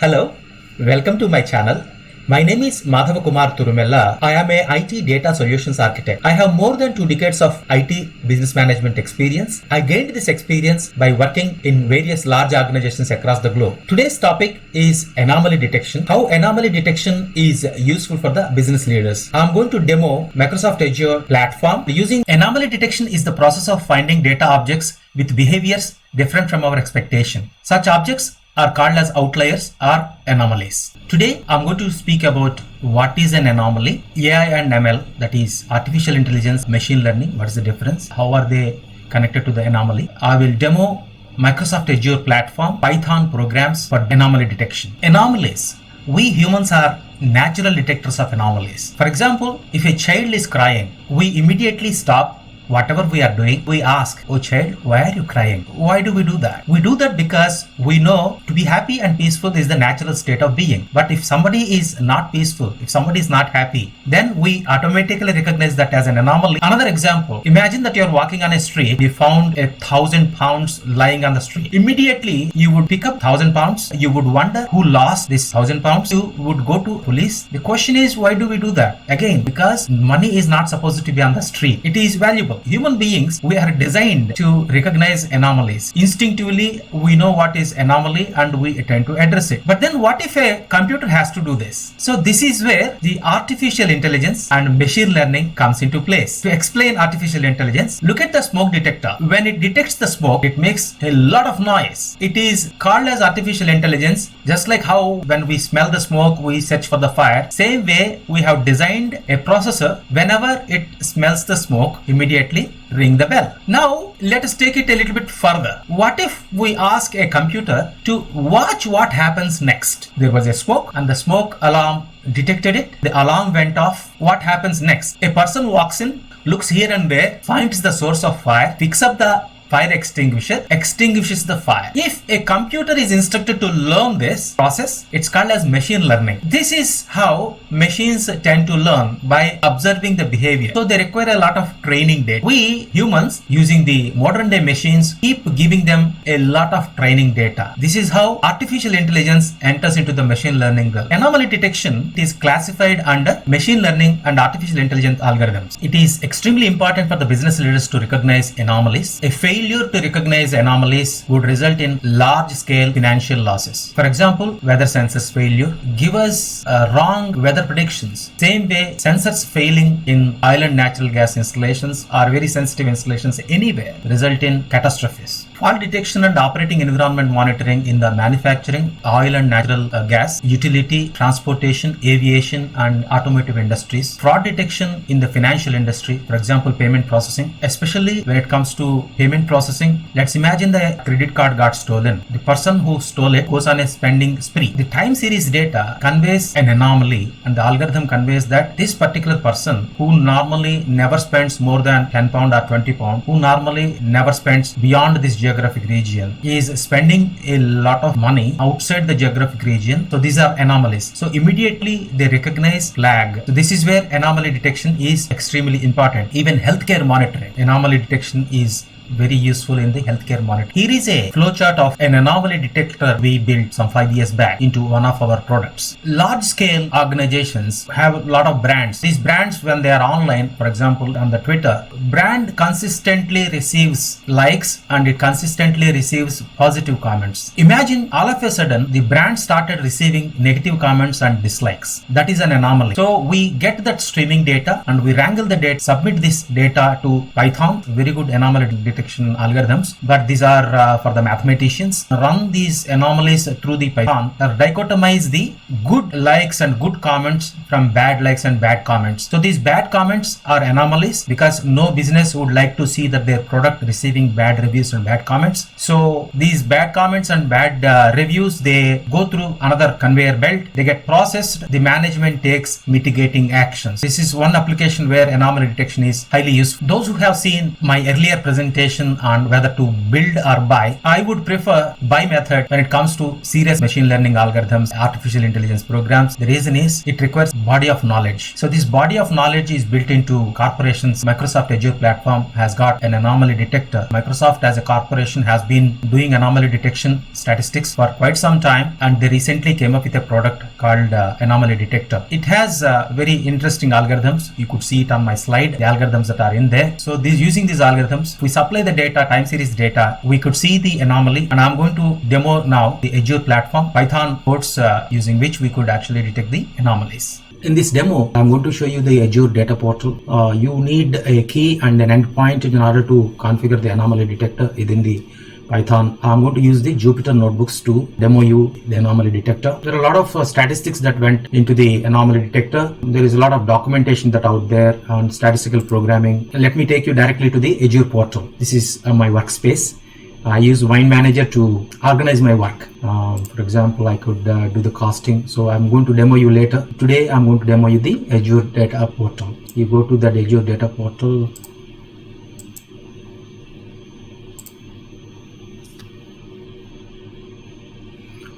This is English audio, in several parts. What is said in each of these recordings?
Hello, welcome to my channel. My name is Madhava Kumar Turumella. I am a IT data solutions architect. I have more than 2 decades of IT business management experience. I gained this experience by working in various large organizations across the globe. Today's topic is anomaly detection. How anomaly detection is useful for the business leaders. I'm going to demo Microsoft Azure platform. Using anomaly detection is the process of finding data objects with behaviors different from our expectation. Such objects are called as outliers or anomalies. Today I'm going to speak about what is an anomaly, AI and ML, that is artificial intelligence, machine learning, what is the difference, how are they connected to the anomaly. I will demo Microsoft Azure platform, Python programs for anomaly detection. Anomalies. We humans are natural detectors of anomalies. For example, if a child is crying, we immediately stop whatever we are doing. We ask, "Oh child, why are you crying?" Why do we do that? We do that because we know to be happy and peaceful is the natural state of being. But if somebody is not peaceful, if somebody is not happy, then we automatically recognize that as an anomaly. Another example, imagine that you are walking on a street, you found 1,000 pounds lying on the street. Immediately you would pick up 1,000 pounds, you would wonder who lost this 1,000 pounds, you would go to police. The question is, why do we do that? Again, because money is not supposed to be on the street. It is valuable. Human beings, we are designed to recognize anomalies. Instinctively, we know what is anomaly and we tend to address it. But then what if a computer has to do this? So this is where the artificial intelligence and machine learning comes into place. To explain artificial intelligence, look at the smoke detector. When it detects the smoke, it makes a lot of noise. It is called as artificial intelligence, just like how when we smell the smoke, we search for the fire. Same way, we have designed a processor. Whenever it smells the smoke, immediately ring the bell. Now let us take it a little bit further. What if we ask a computer to watch what happens next? There was a smoke and the smoke alarm detected it. The alarm went off. What happens next? A person walks in, looks here and there, finds the source of fire, picks up the fire extinguisher, extinguishes the fire. If a computer is instructed to learn this process, it's called as machine learning. This is how machines tend to learn, by observing the behavior. So they require a lot of training data. We humans, using the modern day machines, keep giving them a lot of training data. This is how artificial intelligence enters into the machine learning realm. Anomaly detection is classified under machine learning and artificial intelligence algorithms. It is extremely important for the business leaders to recognize anomalies. A failure to recognize anomalies would result in large-scale financial losses. For example, weather sensors failure give us wrong weather predictions. Same way, sensors failing in oil and natural gas installations or very sensitive installations anywhere result in catastrophes. Fault detection and operating environment monitoring in the manufacturing, oil and natural gas, utility, transportation, aviation and automotive industries. Fraud detection in the financial industry, for example, payment processing, especially when it comes to payment processing. Let's imagine the credit card got stolen. The person who stole it goes on a spending spree. The time series data conveys an anomaly and the algorithm conveys that this particular person, who normally never spends more than 10 pound or 20 pound, who normally never spends beyond this geographic region, is spending a lot of money outside the geographic region. So these are anomalies. So immediately they recognize, flag. So this is where anomaly detection is extremely important. Even healthcare monitoring, anomaly detection is very useful in the healthcare monitoring. Here is a flowchart of an anomaly detector we built some 5 years back into one of our products. Large scale organizations have a lot of brands. These brands, when they are online, for example on the Twitter, brand consistently receives likes and it consistently receives positive comments. Imagine all of a sudden the brand started receiving negative comments and dislikes. That is an anomaly. So we get that streaming data and we wrangle the data, submit this data to Python, very good anomaly detection algorithms, but these are for the mathematicians. Run these anomalies through the Python, dichotomize the good likes and good comments from bad likes and bad comments. So these bad comments are anomalies because no business would like to see that their product receiving bad reviews and bad comments. So these bad comments and bad reviews, they go through another conveyor belt, they get processed, the management takes mitigating actions. This is one application where anomaly detection is highly useful. Those who have seen my earlier presentation conversation on whether to build or buy, I would prefer buy method when it comes to serious machine learning algorithms, artificial intelligence programs. The reason is it requires body of knowledge. So this body of knowledge is built into corporations. Microsoft Azure platform has got an anomaly detector. Microsoft as a corporation has been doing anomaly detection statistics for quite some time, and they recently came up with a product called anomaly detector. It has very interesting algorithms. You could see it on my slide, the algorithms that are in there. So using these algorithms, we supply the data, time series data, we could see the anomaly, and I'm going to demo now the Azure platform, Python codes using which we could actually detect the anomalies. In this demo, I'm going to show you the Azure data portal. You need a key and an endpoint in order to configure the anomaly detector within the Python. I'm going to use the Jupyter notebooks to demo you the anomaly detector. There are a lot of statistics that went into the anomaly detector. There is a lot of documentation that out there on statistical programming. Let me take you directly to the Azure portal. This is my workspace. I use Wine Manager to organize my work. For example, I could do the costing. So I'm going to demo you later. Today, I'm going to demo you the Azure data portal. You go to the Azure data portal.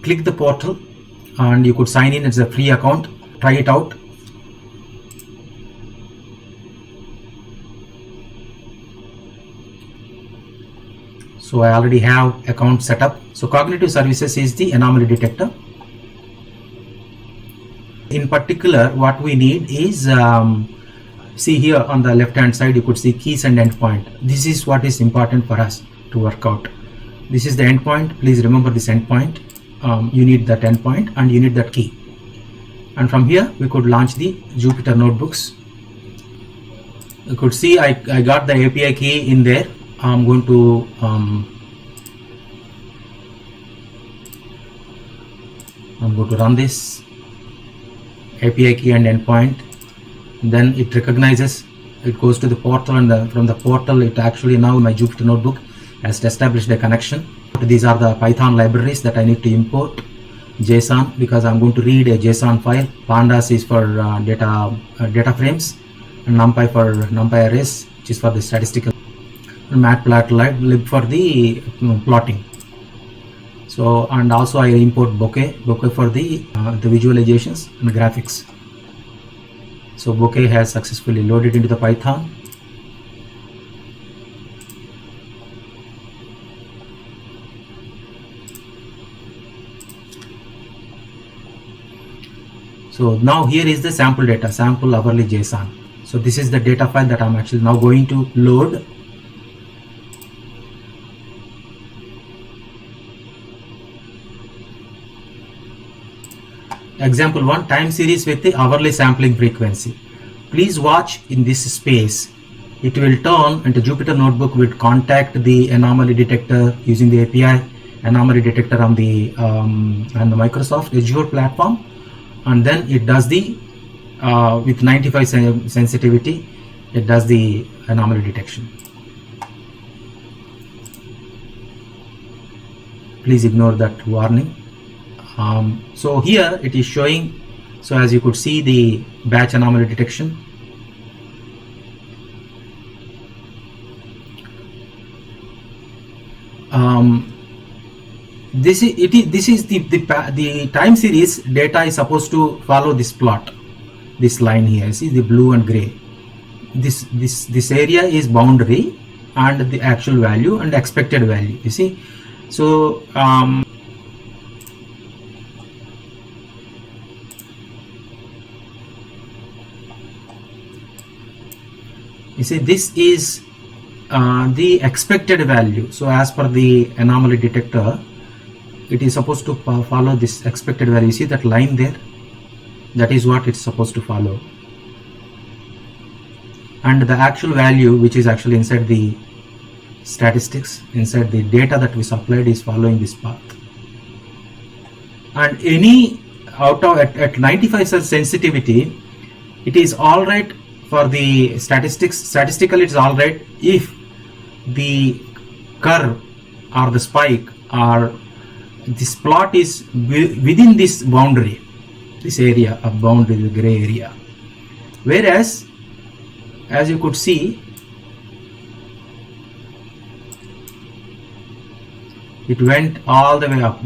Click the portal and you could sign in. It's a free account. Try it out. So I already have account set up. So Cognitive Services is the anomaly detector. In particular, what we need is, see here on the left hand side, you could see keys and endpoint. This is what is important for us to work out. This is the endpoint. Please remember this endpoint. You need that endpoint and you need that key. And from here, we could launch the Jupyter notebooks. You could see I got the API key in there. I'm going to run this API key and endpoint. Then it recognizes, it goes to the portal, and from the portal it actually now my Jupyter notebook has established a connection. These are the Python libraries that I need to import. JSON, because I'm going to read a JSON file. Pandas is for data frames, and NumPy for NumPy arrays, which is for the statistical. Matplotlib for the plotting. So, and also I import Bokeh for the visualizations and graphics. So Bokeh has successfully loaded into the Python. So now here is the sample data, sample hourly JSON. So this is the data file that I'm actually now going to load. Example 1, time series with the hourly sampling frequency. Please watch in this space. It will turn into Jupyter notebook will contact the anomaly detector using the API anomaly detector on the Microsoft Azure platform, and then it does the with 95 sensitivity, it does the anomaly detection. Please ignore that warning. So here it is showing, so as you could see the batch anomaly detection. This is the time series data is supposed to follow this plot, this line here. See the blue and gray. This area is boundary and the actual value and expected value. You see, so you see this is the expected value. So as per the anomaly detector, it is supposed to follow this expected value. You see that line there? That is what it's supposed to follow. And the actual value, which is actually inside the statistics, inside the data that we supplied, is following this path. And any out of at 95 sensitivity, it is all right for the statistics. Statistically, it's all right if the curve or the spike or this plot is within this boundary, this area of boundary, the gray area. Whereas, as you could see, it went all the way up.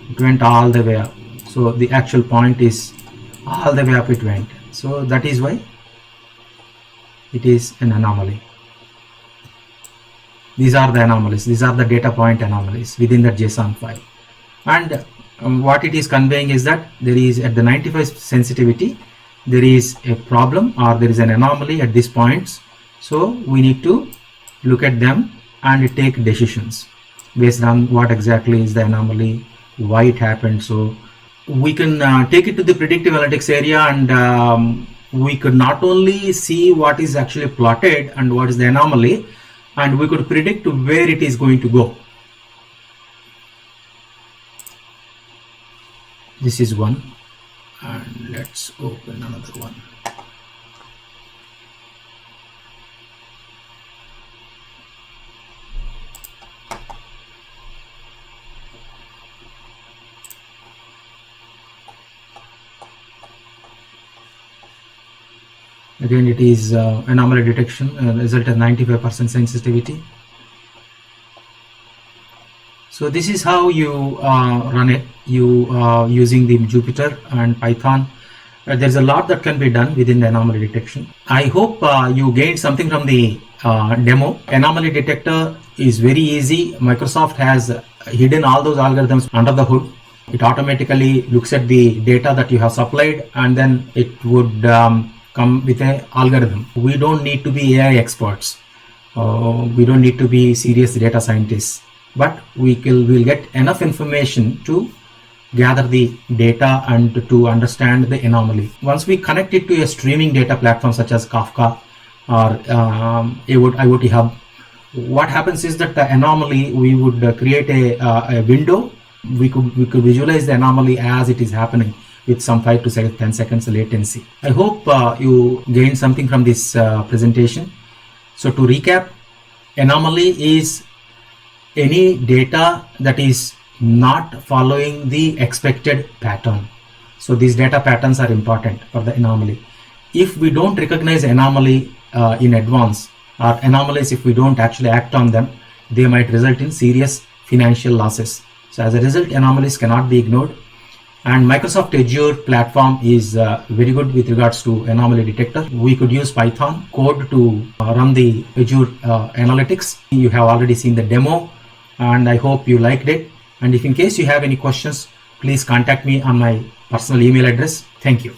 It went all the way up. So the actual point is all the way up it went. So that is why it is an anomaly. These are the anomalies. These are the data point anomalies within the JSON file. And what it is conveying is that there is, at the 95 sensitivity, there is a problem or there is an anomaly at these points. So we need to look at them and take decisions based on what exactly is the anomaly, why it happened. So we can take it to the predictive analytics area, and we could not only see what is actually plotted and what is the anomaly, and we could predict where it is going to go. This is one, and let's open another one. Again, it is anomaly detection, result at 95% sensitivity. So this is how you run it. You using the Jupyter and Python. There's a lot that can be done within the anomaly detection. I hope you gained something from the demo. Anomaly detector is very easy. Microsoft has hidden all those algorithms under the hood. It automatically looks at the data that you have supplied, and then it would come with an algorithm. We don't need to be AI experts. We don't need to be serious data scientists, but we'll get enough information to gather the data and to understand the anomaly. Once we connect it to a streaming data platform such as Kafka or IoT Hub, what happens is that the anomaly, we would create a window. We could visualize the anomaly as it is happening with some 5 to 10 seconds latency. I hope you gained something from this presentation. So to recap, anomaly is any data that is not following the expected pattern. So these data patterns are important for the anomaly. If we don't recognize anomaly in advance, or anomalies, if we don't actually act on them, they might result in serious financial losses. So as a result, anomalies cannot be ignored. And Microsoft Azure platform is very good with regards to anomaly detector. We could use Python code to run the Azure analytics. You have already seen the demo, and I hope you liked it. And if in case you have any questions, please contact me on my personal email address. Thank you.